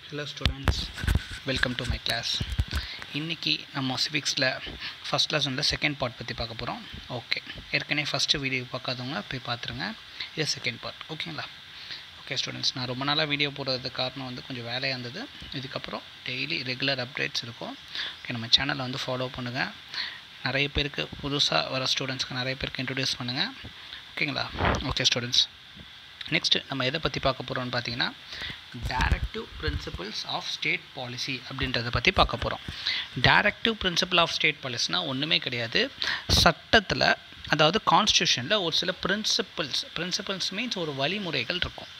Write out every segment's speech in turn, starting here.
Hello students, welcome to my class. இன்னைக்கு நம்ம சிவிக்ஸில் first லெசனில் செகண்ட் பார்ட் பற்றி பார்க்க போகிறோம். ஓகே, ஏற்கனவே ஃபஸ்ட்டு வீடியோ பார்க்காதவங்க போய் பார்த்துருங்க. இது செகண்ட் பார்ட். ஓகேங்களா? ஓகே ஸ்டூடெண்ட்ஸ், நான் ரொம்ப நாளாக வீடியோ போடுறதுக்கு காரணம் கொஞ்சம் வேலையாக இருந்தது. இதுக்கப்புறம் டெய்லி ரெகுலர் அப்டேட்ஸ் இருக்கும். ஓகே, நம்ம சேனலை ஃபாலோ பண்ணுங்கள். நிறைய பேருக்கு புதுசாக வர ஸ்டூடெண்ட்ஸ்க்கு நிறைய பேருக்கு இன்ட்ரடியூஸ் பண்ணுங்கள். ஓகேங்களா? ஓகே ஸ்டூடெண்ட்ஸ், நெக்ஸ்ட்டு நம்ம எதை பற்றி பார்க்க போகிறோம்னு பார்த்தீங்கன்னா directive principles of state policy அப்படின்றத பற்றி பார்க்க போகிறோம். டைரக்டிவ் பிரின்சிபிள் ஆஃப் ஸ்டேட் பாலிசினால் ஒன்றுமே கிடையாது. சட்டத்தில், அதாவது கான்ஸ்டியூஷனில் ஒரு சில பிரின்சிபிள்ஸ் மீன்ஸ் ஒரு வழிமுறைகள் இருக்கும்.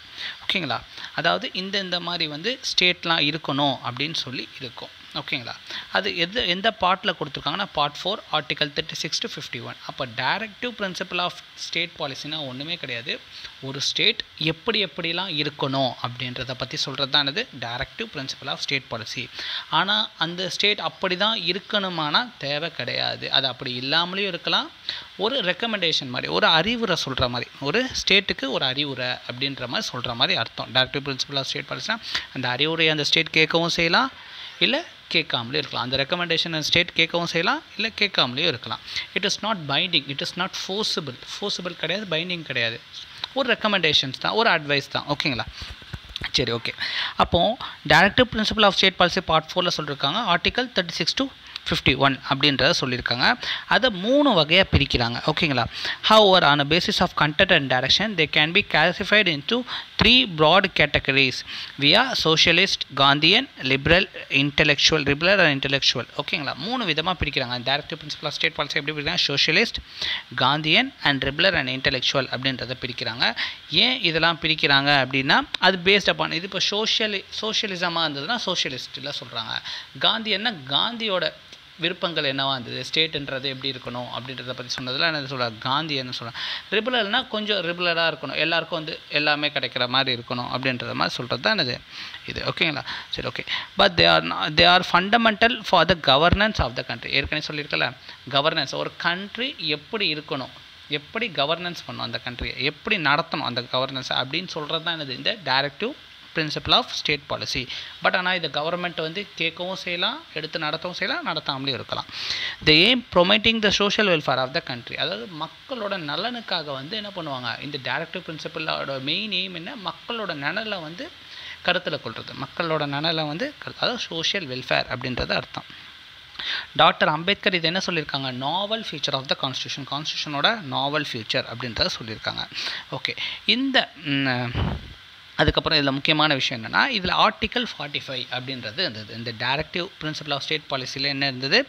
ஓகேங்களா? அதாவது இந்த மாதிரி ஸ்டேட்லாம் இருக்கணும் அப்படின்னு சொல்லி இருக்கும். ஓகேங்களா? அது எந்த பார்ட்டில் கொடுத்துருக்காங்கன்னா பார்ட் 4 ஆர்டிகல் 36 to 51. அப்போ டைரக்டிவ் பிரின்சிபிள் ஆஃப் ஸ்டேட் பாலிசினா ஒன்றுமே கிடையாது. ஒரு ஸ்டேட் எப்படிலாம் இருக்கணும் அப்படின்றத பற்றி சொல்கிறது தான் இது directive principle of state policy. ஆனால் அந்த ஸ்டேட் அப்படி தான் இருக்கணுமானா தேவை கிடையாது. அது அப்படி இல்லாமலேயும் இருக்கலாம். ஒரு ரெக்கமெண்டேஷன் மாதிரி, ஒரு அறிவுரை சொல்கிற மாதிரி, ஒரு ஸ்டேட்டுக்கு ஒரு அறிவுரை அப்படின்ற மாதிரி சொல்கிற மாதிரி அர்த்தம். டைரக்டிவ் பிரின்சிபிள் ஆஃப் ஸ்டேட் பாலிசினா அந்த அறிவுரையை அந்த ஸ்டேட் கேட்கவும் செய்யலாம், இல்லை கேட்காமலே இருக்கலாம். அந்த ரெக்கமெண்டேஷன் ஸ்டேட் கேட்கவும் செய்யலாம், இல்லை கேட்காமலேயும் இருக்கலாம். It is not binding, it is not forcible கிடையாது, பைண்டிங் கிடையாது. ஒரு ரெக்கமெண்டேஷன்ஸ் தான், ஒரு அட்வைஸ் தான். ஓகேங்களா? சரி, ஓகே. அப்போது directive principle of state policy part 4 சொல்லியிருக்காங்க ஆர்டிகல் 36 to 51 அப்படின்றத சொல்லியிருக்காங்க. அதை 3 வகையாக பிரிக்கிறாங்க. ஓகேங்களா? However on a basis of content and direction they can be classified into 3 broad categories via socialist, Gandhian, liberal and intellectual. ஓகேங்களா? 3 விதமாக பிரிக்கிறாங்க. Directive principle of state policy எப்படி பிரிக்கிறாங்க? Socialist, Gandhian and liberal and intellectual அப்படின்றத பிரிக்கிறாங்க. ஏன் இதெல்லாம் பிரிக்கிறாங்க அப்படின்னா அது பேஸ்ட் அப்பான் இது. இப்போ சோஷியலிசமாக இருந்ததுன்னா சோஷியலிஸ்ட்டில் சொல்கிறாங்க. காந்தியன்னா காந்தியோட விருப்பங்கள் என்னவா இருந்தது, ஸ்டேட்டுன்றது எப்படி இருக்கணும் அப்படின்றத பற்றி சொன்னதில் என்ன சொல்கிறாங்க, காந்தி என்ன சொல்கிறாங்க. ரிபரல்னால் கொஞ்சம் ரிபரலாக இருக்கணும், எல்லாருக்கும் எல்லாமே கிடைக்கிற மாதிரி இருக்கணும் அப்படின்றத மாதிரி சொல்கிறது தான் இது. ஓகேங்களா? சரி, okay. But they are fundamental for the governance of the country. ஏற்கனவே சொல்லியிருக்கல, கவர்னன்ஸ் ஒரு கண்ட்ரி எப்படி இருக்கணும், எப்படி கவர்னன்ஸ் பண்ணணும், அந்த கண்ட்ரியை எப்படி நடத்தணும், அந்த கவர்னன்ஸ் அப்படின்னு சொல்கிறது தான் இந்த directive principle of state policy. But ஆனால் இந்த கவர்மெண்ட் கேட்கவும் செய்யலாம், எடுத்து நடத்தவும் செய்யலாம், நடத்தாமலே இருக்கலாம். The aim promoting the social welfare of the country. அதாவது மக்களோட நலனுக்காக இந்த பண்ணுவாங்க. இந்த டைரக்டிவ் பிரின்சிபிளோட மெயின் எய்ம் என்ன, மக்களோட நலனை கருத்தில் கொள்வது, மக்களோட நலனை அதாவது சோஷியல் வெல்ஃபேர் அப்படின்றது அர்த்தம். டாக்டர் அம்பேத்கர் இது என்ன சொல்லியிருக்காங்க, novel future of the constitution, கான்ஸ்டியூஷனோட நாவல் ஃபியூச்சர் அப்படின்றத சொல்லியிருக்காங்க. ஓகே, அதுக்கப்புறம் இதில் முக்கியமான விஷயம் என்னென்னா, இதில் ஆர்டிக்கல் 45 அப்படின்றது இருந்தது. இந்த டைரக்டிவ் பிரின்சிபிள் ஆஃப் ஸ்டேட் பாலிசியில் என்ன இருந்தது,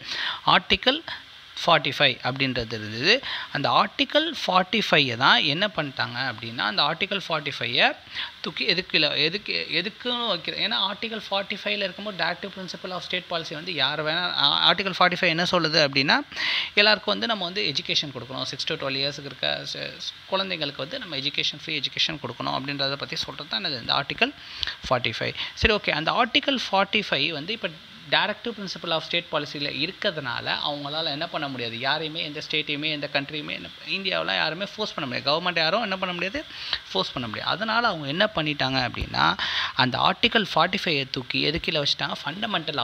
ஆர்டிக்கல் 45 அப்படின்றது இருந்தது. அந்த ஆர்டிக்கல் 45 தான் என்ன பண்ணிட்டாங்க அப்படின்னா, அந்த ஆர்டிக்கல் 45 தூக்கி எதுக்குன்னு வைக்கிறேன். ஏன்னா ஆர்டிக்கல் 45 இருக்கும்போது directive principle of state policy யார் வேணால், ஆர்டிக்கல் 45 என்ன சொல்லுது அப்படின்னா, எல்லாருக்கும் நம்ம எஜுகேஷன் கொடுக்கணும். 6 to 12 இயர்ஸுக்கு இருக்க குழந்தைங்களுக்கு நம்ம ஃப்ரீ எஜுகேஷன் கொடுக்கணும் அப்படின்றத பற்றி சொல்கிறது தான் இந்த ஆர்டிக்கல் 45. சரி, ஓகே. அந்த ஆர்டிக்கல் 45 இப்போ டைரக்டிவ் பிரின்சிபிள் ஆஃப் ஸ்டேட் பாலிசியில் இருக்கிறதுனால அவங்களால என்ன பண்ண முடியாது, யாரையுமே எந்த ஸ்டேட்டையுமே எந்த கண்ட்ரியுமே இந்தியாவில் யாருமே ஃபோர்ஸ் பண்ண முடியாது. கவர்மெண்ட் யாரும் என்ன பண்ண முடியாது, ஃபோர்ஸ் பண்ண முடியாது. அதனால் அவங்க என்ன பண்ணிட்டாங்க அப்படின்னா, அந்த ஆர்டிக்கல் 45 தூக்கி எதுக்கில் வச்சுட்டாங்க, ஃபண்டமெண்டல்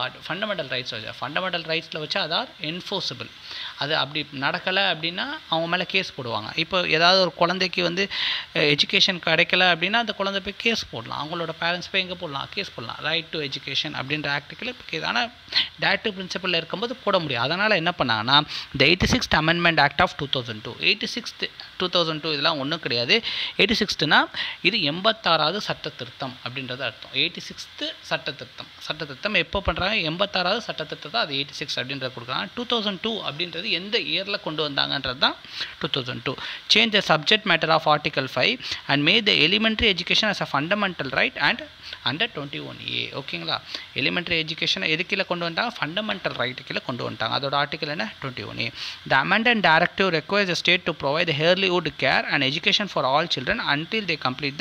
ரைட்ஸ் வச்சு. ஃபண்டமெண்டல் ரைட்ஸில் வச்சு அதாவது என்ஃபோர்ஸபிள். அது அப்படி நடக்கலை அப்படின்னா அவங்க மேலே கேஸ் போடுவாங்க. இப்போ ஏதாவது ஒரு குழந்தைக்கு எஜுகேஷன் கிடைக்கல அப்படின்னா அந்த குழந்தை போய் கேஸ் போடலாம். அவங்களோட பேரண்ட்ஸ் போய் எங்கே போடலாம், கேஸ் போடலாம். ரைட் டு எஜுகேஷன் அப்படின்ற ஆக்டுக்கில் இப்போ கேஸ். ஆனால் டைரக்டிவ் பிரின்சிபிளில் இருக்கும்போது போட முடியும். அதனால் என்ன பண்ணாங்கன்னா, இந்த 86th amendment act of 2002, 86th 2002 இதெல்லாம் ஒன்றும் கிடையாது. 86னா இது 86வது சட்ட திருத்தம் அப்படின்றது அர்த்தம். 86th சட்ட திருத்தம் எப்போ பண்ணுறாங்க, 86வது சட்ட திருத்தம் தான் அது 86 அப்படின்றத கொடுக்குறாங்க. 2002 அப்படின்றது எந்த இயரில் கொண்டு வந்தாங்கன்றது தான் 2002. Change the subject matter of article 5 and made the elementary education as a fundamental right and under 21A. ஓகேங்களா? எலிமெண்ட்ரி எஜுகேஷனை எது கீழே கொண்டு வந்துட்டாங்க, ஃபண்டமெண்டல் ரைட்டு கீழே கொண்டு வந்துட்டாங்க. அதோட ஆர்டிக்கல் என்ன, 21A. The amended directive requires the state to provide the earlyhood care and education for all children until they complete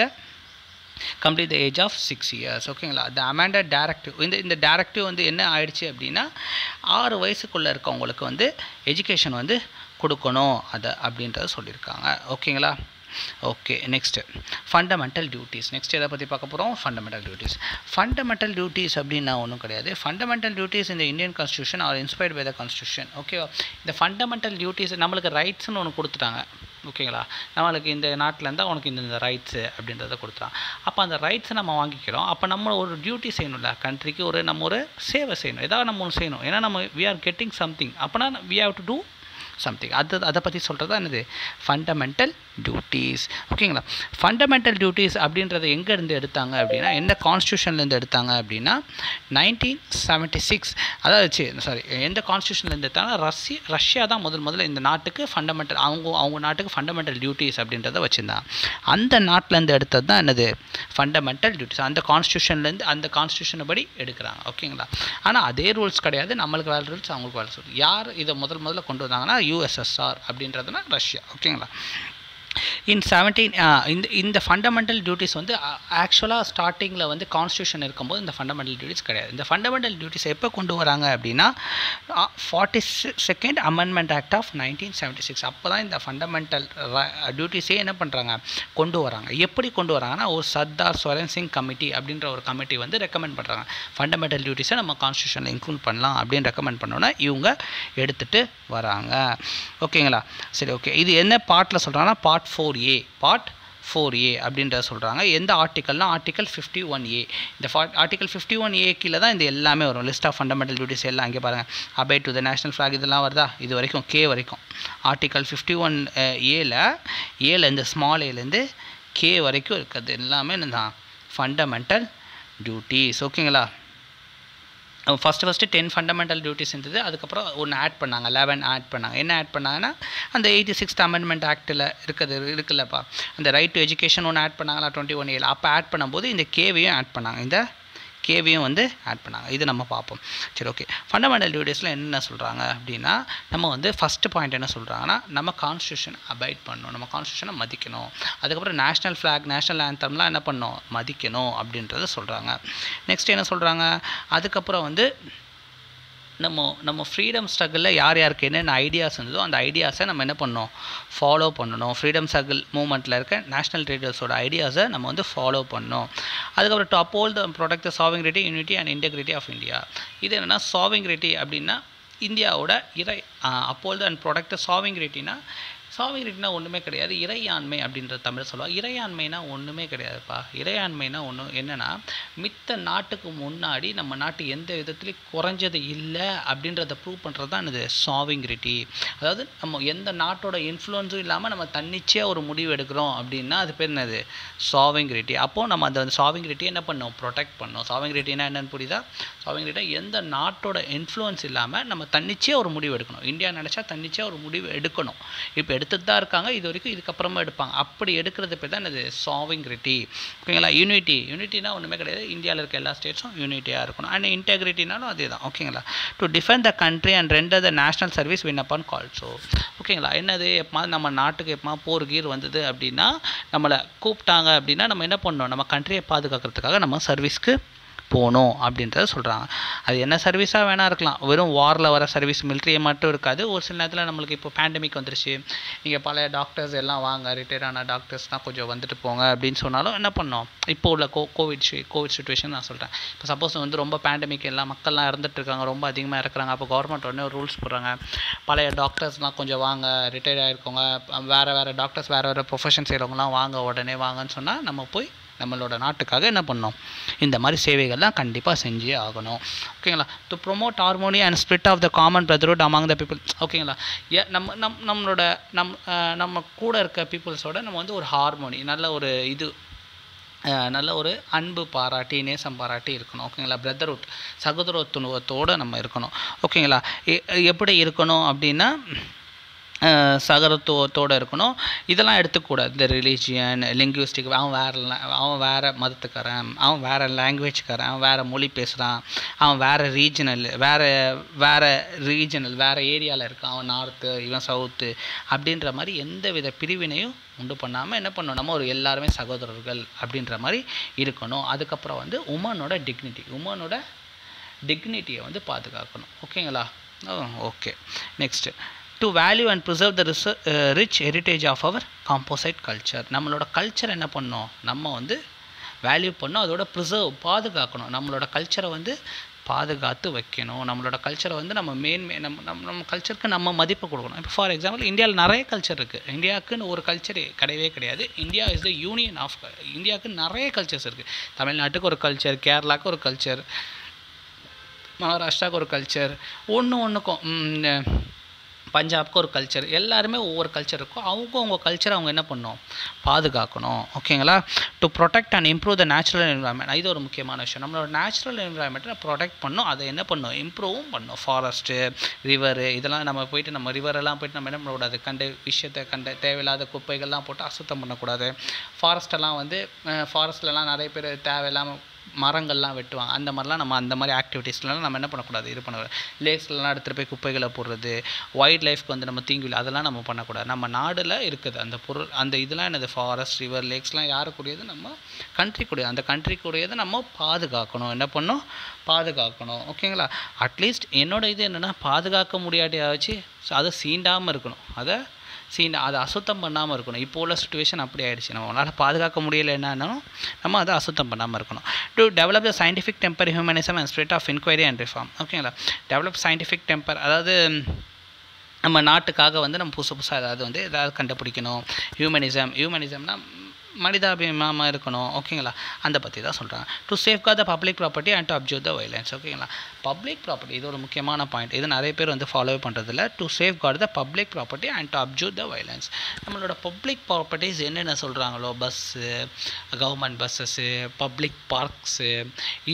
the age of 6 years. ஓகேங்களா? த amended directive, இந்த டைரக்டிவ் என்ன ஆயிடுச்சு அப்படின்னா, 6 வயசுக்குள்ளே இருக்கவங்களுக்கு எஜுகேஷன் கொடுக்கணும் அதை அப்படின்றத சொல்லியிருக்காங்க. ஓகேங்களா? Okay next fundamental duties. Next எதை பற்றி பார்க்க போகிறோம்? Fundamental duties. ஃபண்டமெண்டல் டியூட்டிஸ் அப்படின்னா ஒன்றும் கிடையாது. ஃபண்டமெண்டல் டியூட்டிஸ் இந்த Indian constitution are inspired by the constitution. ஓகேவா? இந்த ஃபண்டமெண்டல் டியூட்டிஸ் நம்மளுக்கு ரைட்ஸ்னு ஒன்று கொடுத்துட்டாங்க. ஓகேங்களா? நம்மளுக்கு இந்த நாட்டில் இருந்தால் உனக்கு இந்த ரைட்ஸு அப்படின்றத கொடுத்துறான். அப்போ அந்த ரைட்ஸை நம்ம வாங்கிக்கிறோம். அப்போ நம்ம ஒரு டியூட்டி செய்யணும்ல, கண்ட்ரிக்கு நம்ம ஒரு சேவை செய்யணும், ஏதாவது நம்ம ஒன்று செய்யணும். ஏன்னா நம்ம வி ஆர் கெட்டிங் சம்திங், அப்போனா we have to do something. அதை பற்றி சொல்கிறது என்னது? Fundamental duties. ஓகேங்களா? ஃபண்டமெண்டல் டியூட்டிஸ் அப்படின்றத எங்கேருந்து எடுத்தாங்க அப்படின்னா, எந்த கான்ஸ்டியூஷன்லேருந்து எடுத்தாங்க அப்படின்னா 1976. அதாவது எந்த கான்ஸ்டியூஷன்லேருந்து எடுத்தாங்கன்னா ரஷ்யா தான் முதல்ல இந்த நாட்டுக்கு ஃபண்டமெண்டல் அவங்க நாட்டுக்கு ஃபண்டமெண்டல் டியூட்டிஸ் அப்படின்றத வச்சுருந்தாங்க. அந்த நாட்டிலேருந்து எடுத்தது தான் என்னது? Fundamental duties. அந்த கான்ஸ்டியூஷன்லேருந்து அந்த கான்ஸ்டியூஷனை படி எடுக்கிறாங்க. ஓகேங்களா? ஆனால் அதே ரூல்ஸ் கிடையாது. நம்மளுக்கு வேறு ரூல்ஸ், அவங்களுக்கு வேறு ரூல்ஸ். யார் இதை முதல்ல கொண்டு வந்தாங்கன்னா USSR அப்படின்றதுனா ரஷ்யா. ஓகேங்களா? இந்த ஃபண்டமெண்டல் டியூட்டிஸ் வந்து ஆக்சுவலாக ஸ்டார்டிங்கில் வந்து கான்ஸ்டியூஷன் இருக்கும்போது இந்த ஃபண்டமெண்டல் டியூட்டிஸ் கிடையாது. இந்த ஃபண்டமெண்டல் டியூட்டிஸ் எப்போ கொண்டு வராங்க அப்படின்னா 42nd அமெண்ட்மெண்ட் ஆக்ட் ஆஃப் 1976. அப்போ தான் இந்த ஃபண்டமெண்டல் டியூட்டிஸே என்ன பண்ணுறாங்க? கொண்டு வராங்க. எப்படி கொண்டு வராங்கன்னா, ஒரு சர்தார் ஸ்வரன் சிங் கமிட்டி அப்படின்ற ஒரு கமிட்டி வந்து ரெக்கமெண்ட் பண்ணுறாங்க. ஃபண்டமெண்டல் டியூட்டிஸை நம்ம கான்ஸ்டியூஷனில் இன்க்ளூட் பண்ணலாம் அப்படின்னு ரெக்கமெண்ட் பண்ணோன்னா இவங்க எடுத்துகிட்டு வராங்க. ஓகேங்களா? சரி, ஓகே. இது என்ன பார்ட்டில் சொல்கிறாங்கன்னா பார்ட் 4A அப்படின்றத சொல்கிறாங்க. எந்த ஆர்டிக்கல்னா ஆர்டிக்கல் 51A. இந்த ஆர்டிக்கல் 51A கீழே தான் இந்த எல்லாமே வரும். லிஸ்ட் ஆஃப் ஃபண்டமெண்டல் டியூட்டிஸ் எல்லாம் அங்கே பாருங்கள். Abhay to the national flag இதெல்லாம் வருதா? இது வரைக்கும் K வரைக்கும். ஆர்டிக்கல் 51A இந்த ஸ்மால் ஏலேருந்து K வரைக்கும் இருக்கிறது எல்லாமே தான் ஃபண்டமெண்டல் டியூட்டிஸ். ஓகேங்களா? ஃபஸ்ட்டு 10 ஃபண்டமெண்டல் டியூட்டிஸ் இருந்தது. அதுக்கப்புறம் ஒன்று ஆட் பண்ணாங்க, 11 ஆட் பண்ணாங்க. என்ன ஆட் பண்ணாங்கன்னா, அந்த 86th அமெண்ட்மெண்ட் ஆக்டில் இருக்குல்லப்பா, அந்த ரைட் டு எஜுகேஷன் ஒன்று ஆட் பண்ணாங்களா 21A. அப்போ ஆட் பண்ணும்போது இந்த கேவையும் ஆட் பண்ணாங்க, இந்த கேவையும் வந்து ஆட் பண்ணாங்க. இது நம்ம பார்ப்போம். சரி, ஓகே. ஃபண்டமெண்டல் டியூட்டிஸில் என்ன சொல்கிறாங்க அப்படின்னா, நம்ம வந்து ஃபஸ்ட்டு பாயிண்ட் என்ன சொல்கிறாங்கன்னா, நம்ம கான்ஸ்டியூஷன் அபைட் பண்ணணும், நம்ம கான்ஸ்டியூஷனை மதிக்கணும். அதுக்கப்புறம் நேஷ்னல் ஃப்ளாக், நேஷ்னல் ஆந்தம்லாம் என்ன பண்ணணும்? மதிக்கணும் அப்படின்றத சொல்கிறாங்க. நெக்ஸ்ட் என்ன சொல்கிறாங்க? அதுக்கப்புறம் வந்து நம்ம ஃப்ரீடம் ஸ்ட்ரகிளில் யார் யாருக்கு என்னென்ன ஐடியாஸ் இருந்ததோ அந்த ஐடியாஸை நம்ம என்ன பண்ணணும்? ஃபாலோ பண்ணணும். ஃப்ரீடம் ஸ்ட்ரகிள் மூமெண்ட்டில் இருக்க நேஷ்னல் லீடர்ஸோட ஐடியாஸை நம்ம வந்து ஃபாலோ பண்ணணும். அதுக்கப்புறம் to uphold the protect the sovereignty, unity and integrity of India. இது என்னென்னா, sovereignty அப்படின்னா இந்தியாவோட uphold and protect the sovereigntyனா ஒன்றுமே கிடையாது. இறையாண்மை அப்படின்ற தமிழ் சொல்லுவாங்க. இறையாண்மைனா ஒன்றுமே கிடையாதுப்பா. இறையாண்மைனா ஒன்று என்னென்னா, மித்த நாட்டுக்கு முன்னாடி நம்ம நாட்டு எந்த விதத்துலையும் குறைஞ்சது இல்லை அப்படின்றத ப்ரூவ் பண்ணுறது தான் இது சாவிங்ரிட்டி. அதாவது நம்ம எந்த நாட்டோட இன்ஃப்ளூயன்ஸும் இல்லாமல் நம்ம தன்னிச்சையாக ஒரு முடிவு எடுக்கிறோம் அப்படின்னா அது பேர் என்னது? சாவிங்ரிட்டி. அப்போது நம்ம அந்த சாவிங்ரிட்டியை என்ன பண்ணோம்? ப்ரொடெக்ட் பண்ணோம். சாவிங்ரிட்டினா என்னென்னு புரியுதா? சாவிங்ரிட்டி எந்த நாட்டோட இன்ஃப்ளூயன்ஸ் இல்லாமல் நம்ம தன்னிச்சையாக ஒரு முடிவு எடுக்கணும். இந்தியா நினச்சா தன்னிச்சையாக ஒரு முடிவு எடுக்கணும். இப்போ எடுத்துட்டு தான் இருக்காங்க, இது வரைக்கும், இதுக்கப்புறமா எடுப்பாங்க. அப்படி எடுக்கிறது பேர் தான் இது சாவிங்ரிட்டி. ஓகேங்களா? யூனிட்டினா ஒன்றுமே கிடையாது. இந்தியாவில் இருக்க எல்லா ஸ்டேட்ஸும் யூனிட்டியாக இருக்கணும். அண்ட் இன்டெகிரிட்டினாலும் அதே தான். ஓகேங்களா? To defend the country and render the national service win upon call. So ஓகேங்களா? என்னது, எப்போ நம்ம நாட்டுக்கு எப்போ போர் கீர் வந்தது அப்படின்னா, நம்மளை கூப்பிட்டாங்க அப்படின்னா நம்ம என்ன பண்ணணும்? நம்ம கண்ட்ரியை பாதுகாக்கிறதுக்காக நம்ம சர்வீஸ்க்கு போகணும் அப்படின்றத சொல்கிறாங்க. அது என்ன சர்வீஸாக வேணா இருக்கலாம். வெறும் வாரில் வர சர்வீஸ் மிலிட்ரியை மட்டும் இருக்காது. ஒரு சில நேரத்தில் நம்மளுக்கு இப்போ பேண்டமிக் வந்துருச்சு, நீங்கள் பழைய டாக்டர்ஸ் எல்லாம் வாங்க, ரிட்டையர் ஆன டாக்டர்ஸ்னால் கொஞ்சம் வந்துட்டு போங்க அப்படின்னு சொன்னாலும் என்ன பண்ணோம்? இப்போ உள்ள கோவிட் சுச்சுவேஷன் நான் சொல்கிறேன். இப்போ சப்போஸ் வந்து ரொம்ப பேண்டமிக் எல்லாம் மக்கள்லாம் இறந்துட்டு இருக்காங்க, ரொம்ப அதிகமாக இருக்கிறாங்க. அப்போ கவர்மெண்ட் உடனே ஒரு ரூல்ஸ் போடுறாங்க, பழைய டாக்டர்ஸ்லாம் கொஞ்சம் வாங்க, ரிட்டையர் ஆகிருக்கோங்க, வேறு டாக்டர்ஸ் வேறு ப்ரொஃபஷன் செய்கிறவங்களாம் வாங்க, உடனே வாங்கன்னு சொன்னால் நம்ம போய் நம்மளோட நாட்டுக்காக என்ன பண்ணோம்? இந்த மாதிரி சேவைகள்லாம் கண்டிப்பாக செஞ்சே ஆகணும். ஓகேங்களா? To promote harmony and spirit of the common brotherhood among the people. ஓகேங்களா? நம்ம கூட இருக்க பீப்புள்ஸோட நம்ம வந்து ஒரு ஹார்மோனி, நல்ல ஒரு அன்பு பாராட்டி, நேசம் பாராட்டி இருக்கணும். ஓகேங்களா? பிரதர்ஹுட், சகோதரத்துவத்தோடு நம்ம இருக்கணும். ஓகேங்களா? எப்படி இருக்கணும் அப்படின்னா, சகோதரத்துவத்தோடு இருக்கணும். இதெல்லாம் எடுத்துக்கூடாது. இந்த ரிலீஜியன், லிங்குவிஸ்டிக், அவன் வேறு மதத்துக்காரன், அவன் வேறு லாங்குவேஜ்காரன், அவன் வேறு மொழி பேசுகிறான், அவன் வேறு ரீஜனல், வேறு ஏரியாவில் இருக்கான், அவன் நார்த்து, இவன் சவுத்து அப்படின்ற மாதிரி எந்த வித பிரிவினையும் உண்டு பண்ணாமல் என்ன பண்ணணும்? நம்ம ஒரு எல்லாருமே சகோதரர்கள் அப்படின்ற மாதிரி இருக்கணும். அதுக்கப்புறம் வந்து உமனோட டிக்னிட்டியை வந்து பாதுகாக்கணும். ஓகேங்களா? Okay. Next to value and preserve the rich heritage of our composite culture. நம்மளோட கல்ச்சர் என்ன பண்ணோம், நம்ம வந்து வேல்யூ பண்ணோம், அதோட ப்ரிசர்வ் பாதுகாக்கணும். நம்மளோட கல்ச்சரை வந்து பாதுகாத்து வைக்கணும். நம்மளோட கல்ச்சரை வந்து நம்ம நம்ம கல்ச்சருக்கு நம்ம மதிப்பு கொடுக்கணும். இப்போ ஃபார் எக்ஸாம்பிள் இந்தியாவில் நிறைய கல்ச்சர் இருக்குது. இந்தியாவுக்குன்னு ஒரு கல்ச்சர் கிடையவே கிடையாது. India is the union of இந்தியாவுக்கு நிறைய கல்ச்சர்ஸ் இருக்குது. தமிழ்நாட்டுக்கு ஒரு கல்ச்சர், கேரளாவுக்கு ஒரு கல்ச்சர், மகாராஷ்டிராவுக்கு ஒரு கல்ச்சர், ஒன்றுக்கும் பஞ்சாப்க்கு ஒரு கல்ச்சர், எல்லாருமே ஒவ்வொரு கல்ச்சர் இருக்கும். அவங்க கல்ச்சரை அவங்க என்ன பண்ணணும், பாதுகாக்கணும். ஓகேங்களா. To protect and improve the natural environment. இது ஒரு முக்கியமான விஷயம். நம்மளோட நேச்சுரல் என்விரான்மெண்ட்டை ப்ரொடெக்ட் பண்ணணும், அதை என்ன பண்ணணும், இம்ப்ரூவும் பண்ணணும். ஃபாரஸ்ட்டு, ரிவரு, இதெல்லாம் நம்ம போயிட்டு நம்ம ரிவரெல்லாம் போய்ட்டு நம்ம என்ன பண்ணக்கூடாது, தேவையில்லாத குப்பைகள்லாம் போட்டு அசுத்தம் பண்ணக்கூடாது. ஃபாரஸ்ட்டெல்லாம் வந்து ஃபாரஸ்ட்லலாம் நிறைய பேர் தேவையில்லாமல் மரங்கள்லாம் வெட்டுவாங்க. அந்த மாதிரிலாம் நம்ம அந்த மாதிரி ஆக்டிவிட்டீஸ்லாம் நம்ம என்ன பண்ணக்கூடாது, இது பண்ணக்கூடாது. லேக்ஸ்லாம் எடுத்துகிட்டு போய் குப்பைகளை போடுறது, வைல்ட் லைஃப்க்கு வந்து நம்ம தீங்கு, அதெல்லாம் நம்ம பண்ணக்கூடாது. நம்ம நாடில் இருக்குது அந்த பொருள், அந்த இதெல்லாம் என்னது, ஃபாரஸ்ட், ரிவர், லேக்ஸ்லாம் யாருக்குரியது, நம்ம கண்ட்ரிக்குரியது. அந்த கண்ட்ரிக்குரியதை நம்ம பாதுகாக்கணும். என்ன பண்ணணும், பாதுகாக்கணும். ஓகேங்களா. அட்லீஸ்ட் என்னோட இது என்னென்னா, பாதுகாக்க முடியாட்டியாச்சு அதை சீண்டாமல் இருக்கணும், அதை அசுத்தம் பண்ணாமல் இருக்கணும். இப்போ உள்ள சுச்சுவேஷன் அப்படி ஆகிடுச்சு. நம்மளால் பாதுகாக்க முடியலை என்னன்னாலும் நம்ம அதை அசுத்தம் பண்ணாமல் இருக்கணும். To develop the scientific temper, humanism and spirit of inquiry and reform. ஓகேங்களா. டெவலப் சயின்டிஃபிக் டெம்பர், அதாவது நம்ம நாட்டுக்காக வந்து நம்ம புதுசாக ஏதாவது கண்டுபிடிக்கணும். ஹியூமனிசம்னா மனிதாபிமானமாக இருக்கணும். ஓகேங்களா. அதை பற்றி தான் சொல்கிறாங்க. To safeguard the public property and to observe the violence. ஓகேங்களா. பப்ளிக் ப்ராப்பர்ட்டி இது ஒரு முக்கியமான பாயிண்ட். இது நிறைய பேர் வந்து ஃபாலோ பண்ணுறதில்ல. To safeguard the public property and to observe the violence. நம்மளோட பப்ளிக் ப்ராப்பர்ட்டிஸ் என்னென்ன சொல்கிறாங்களோ, bus, government buses, public parks,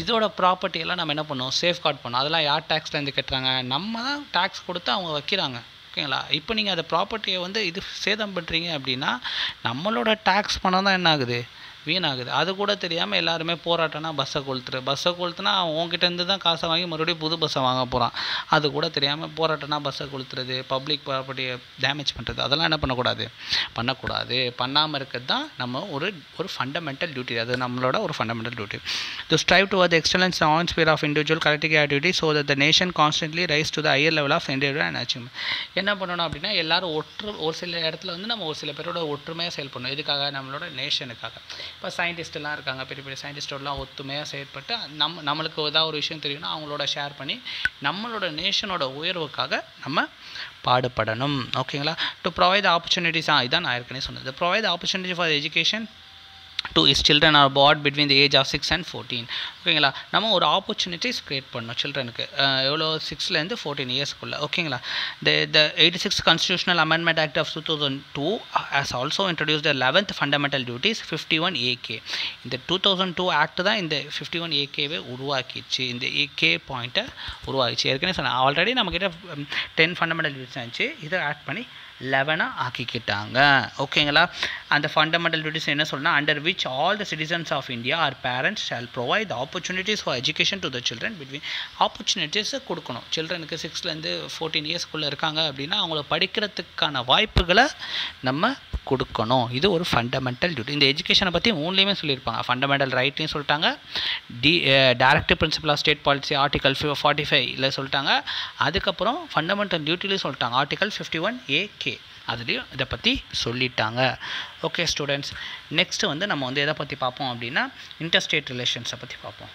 இதோட ப்ராப்பர்ட்டியெல்லாம் நம்ம என்ன பண்ணோம், சேஃப்கார்ட் பண்ணோம். அதெல்லாம் யார் டேக்ஸ்லேருந்து கட்டுறாங்க, நம்ம தான் டேக்ஸ் கொடுத்து அவங்க வைக்கிறாங்க. ஓகேங்களா. இப்போ நீங்கள் அந்த ப்ராப்பர்ட்டியை வந்து இது சேதம் பண்ணுறீங்க அப்படின்னா நம்மளோட டேக்ஸ் பணம் தான் என்ன ஆகுது, வீணாகுது. அது கூட தெரியாமல் எல்லாருமே போராட்டம்னா பஸ்ஸை கொளுத்துனா அவன் உங்ககிட்டேருந்து தான் காசை வாங்கி மறுபடியும் புது பஸ்ஸை வாங்க போகிறான். அது கூட தெரியாமல் போராட்டம்னா பஸ்ஸை கொளுத்துறது, பப்ளிக் ப்ராப்பர்ட்டியை டேமேஜ் பண்ணுறது, அதெல்லாம் என்ன பண்ணக்கூடாது, பண்ணாமல் இருக்கிறது தான் நம்ம ஒரு ஃபண்டமெண்டல் டியூட்டி. அது நம்மளோட ஒரு fundamental duty. To strive toward the excellence on sphere of individual collective activity so that the nation constantly rise to the higher level of individual and achievement. என்ன பண்ணணும் அப்படின்னா, எல்லாரும் ஒரு சில இடத்துல வந்து நம்ம ஒரு சில பேரோட ஒற்றுமையாக செயல்படணும். இதுக்காக நம்மளோட நேஷனுக்காக. இப்போ சயின்டிஸ்டெல்லாம் இருக்காங்க, பெரிய பெரிய சயின்டிஸ்டோடலாம் ஒத்துமையாக செயல்பட்டு நம்மளுக்கு ஏதாவது ஒரு விஷயம் தெரியும்னா அவங்களோட ஷேர் பண்ணி நம்மளோட நேஷனோட உயர்வுக்காக நம்ம பாடுபடணும். ஓகேங்களா. டு ப்ரொவைட் ஆப்பர்ச்சுனிட்டிஸ், இதான் நான் ஏற்கனவே சொன்னது. Provide opportunity for education to his children are born between the age of 6 and 14. ஓகேங்களா. நம்ம ஒரு ஆப்பர்ச்சுனிட்டிஸ் க்ரியேட் பண்ணோம் சில்ட்ரனுக்கு, எவ்வளோ 6லேருந்து 14 இயர்ஸ்க்குள்ளே. ஓகேங்களா. the 86th Constitutional Amendment Act of 2002 has also introduced the 11th fundamental duties 51AK. இந்த 2002 ஆக்ட் தான் இந்த 51AKவை உருவாக்கிடுச்சு, இந்த AK பாயிண்ட்டை உருவாக்கிச்சு. ஏற்கனவே சொன்னேன் ஆல்ரெடி நம்மக்கிட்ட 10 ஃபண்டமெண்டல் டியூட்டிஸ் இருந்துச்சு, இதை ஆட் பண்ணி 11 ஆக்கிக்கிட்டாங்க. ஓகேங்களா. அந்த ஃபண்டமெண்டல் டியூட்டிஸ் என்ன சொல்லணும்னா, under which all the citizens of India are parents shall provide opportunities for education to the children between. ஆப்பர்ச்சுனிட்டிஸை கொடுக்கணும். சில்ட்ரனுக்கு 6லேருந்து 14 இயர்ஸ்க்குள்ளே இருக்காங்க அப்படின்னா அவங்கள படிக்கிறதுக்கான வாய்ப்புகளை நம்ம கொடுக்கணும். இது ஒரு ஃபண்டமெண்டல் டியூட்டி. இந்த எஜுகேஷனை பற்றி மூணுலேயுமே சொல்லியிருப்பாங்க. ஃபண்டமெண்டல் ரைட்லையும் சொல்லிட்டாங்க, directive principle of state policy article 45 சொல்லிட்டாங்க. அதுக்கப்புறம் ஃபண்டமெண்டல் டியூட்டிலையும் சொல்லிட்டாங்க ஆர்டிகல் 51AK, அதுலேயும் இதை பற்றி சொல்லிட்டாங்க. ஓகே ஸ்டூடெண்ட்ஸ், நெக்ஸ்ட்டு வந்து நம்ம வந்து எதை பற்றி பார்ப்போம் அப்படின்னா, இன்டர்ஸ்டேட் ரிலேஷன்ஸை பற்றி பார்ப்போம்.